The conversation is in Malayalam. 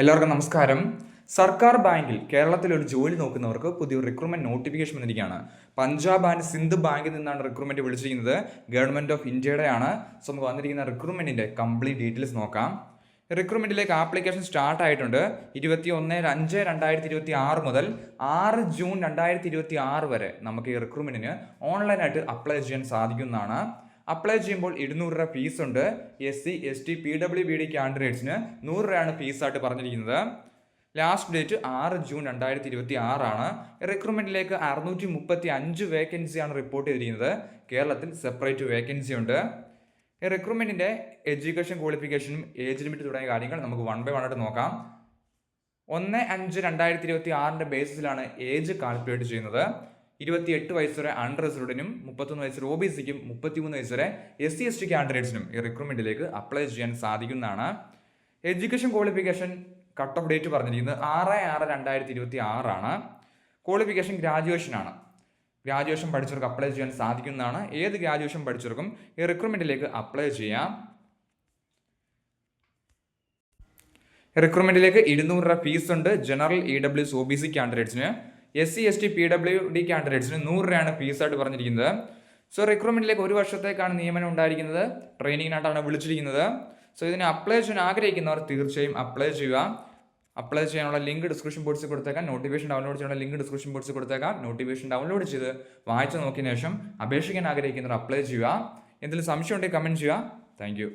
എല്ലാവർക്കും നമസ്കാരം. സർക്കാർ ബാങ്കിൽ കേരളത്തിൽ ഒരു ജോലി നോക്കുന്നവർക്ക് പുതിയൊരു റിക്രൂട്ട്മെന്റ് നോട്ടിഫിക്കേഷൻ വന്നിരിക്കുകയാണ്. പഞ്ചാബ് ആൻഡ് സിന്ധ് ബാങ്കിൽ നിന്നാണ് റിക്രൂട്ട്മെന്റ് വിളിച്ചിരിക്കുന്നത്. Government of ഇന്ത്യയുടെയാണ്. സോ നമുക്ക് വന്നിരിക്കുന്ന റിക്രൂട്ട്മെന്റിന്റെ കംപ്ലീറ്റ് ഡീറ്റെയിൽസ് നോക്കാം. റിക്രൂട്ട്മെന്റിലേക്ക് ആപ്ലിക്കേഷൻ സ്റ്റാർട്ട് ആയിട്ടുണ്ട്. 21/5/2026 മുതൽ 6 ജൂൺ 2026 വരെ നമുക്ക് ഈ റിക്രൂട്ട്മെന്റിന് ഓൺലൈനായിട്ട് അപ്ലൈ ചെയ്യാൻ സാധിക്കുന്നതാണ്. അപ്ലൈ ചെയ്യുമ്പോൾ 200 രൂപ ഫീസ് ഉണ്ട്. SC ST PWBD കാൻഡിഡേറ്റ്സിന് 100 രൂപയാണ് ഫീസായിട്ട് പറഞ്ഞിരിക്കുന്നത്. ലാസ്റ്റ് ഡേറ്റ് 6 ജൂൺ 2026 ആണ്. റിക്രൂട്ട്മെന്റിലേക്ക് 635 വേക്കൻസിയാണ് റിപ്പോർട്ട് ചെയ്തിരിക്കുന്നത്. കേരളത്തിൽ സെപ്പറേറ്റ് വേക്കൻസി ഉണ്ട്. ഈ റിക്രൂട്ട്മെന്റിന്റെ എഡ്യൂക്കേഷൻ ക്വാളിഫിക്കേഷനും ഏജ് ലിമിറ്റ് തുടങ്ങിയ കാര്യങ്ങൾ നമുക്ക് 1 by 1 ആയിട്ട് നോക്കാം. 1/5/2026 ബേസിസിലാണ് ഏജ് കാൽക്കുലേറ്റ് ചെയ്യുന്നത്. 28 വയസ്സ് വരെ അൺറിസർവ്ഡിനും 31 വയസ്സ് വരെ OBCക്കും 33 വയസ്സ് വരെ SC ST കാൻഡിഡേറ്റ്സിനും ഈ റിക്രൂട്ട്മെന്റിലേക്ക് അപ്ലൈ ചെയ്യാൻ സാധിക്കുന്നതാണ്. Education qualification cut off date പറഞ്ഞിരിക്കുന്നത് 6/6/2026 ആണ്. ക്വാളിഫിക്കേഷൻ ഗ്രാജുവേഷൻ ആണ്. ഗ്രാജുവേഷൻ പഠിച്ചവർക്ക് അപ്ലൈ ചെയ്യാൻ സാധിക്കുന്നതാണ്. ഏത് ഗ്രാജുവേഷൻ പഠിച്ചവർക്കും ഈ റിക്രൂട്ട്മെന്റിലേക്ക് അപ്ലൈ ചെയ്യാം. റിക്രൂട്ട്മെന്റിലേക്ക് 200 രൂപ ഫീസ് ഉണ്ട്. General EWS OBC കാൻഡിഡേറ്റ്സിന്, SC ST PWD കാൻഡിഡേറ്റ്സിന് 100 രൂപയാണ് ഫീസായിട്ട് പറഞ്ഞിരിക്കുന്നത്. സോ റിക്രൂട്ട്മെന്റിലേക്ക് 1 വർഷത്തേക്കാണ് നിയമനം ഉണ്ടായിരിക്കുന്നത്. ട്രെയിനിങ്ങിനായിട്ടാണ് വിളിച്ചിരിക്കുന്നത്. സോ ഇതിന് അപ്ലൈ ചെയ്യാൻ ആഗ്രഹിക്കുന്നവർ തീർച്ചയായും അപ്ലൈ ചെയ്യുക. അപ്ലൈ ചെയ്യാനുള്ള ലിങ്ക് ഡിസ്ക്രിപ്ഷൻ ബോക്സിൽ കൊടുത്തേക്കാം. നോട്ടിഫിക്കേഷൻ ഡൗൺലോഡ് ചെയ്യാനുള്ള ലിങ്ക് ഡിസ്ക്രിപ്ഷൻ ബോക്സിൽ കൊടുത്തേക്കാം. നോട്ടിഫിക്കേഷൻ ഡൗൺലോഡ് ചെയ്ത് വായിച്ചു നോക്കിയതിനു ശേഷം അപേക്ഷിക്കാൻ ആഗ്രഹിക്കുന്നവർ അപ്ലൈ ചെയ്യുക. എന്തെങ്കിലും സംശയം ഉണ്ടെങ്കിൽ കമന്റ് ചെയ്യുക. താങ്ക്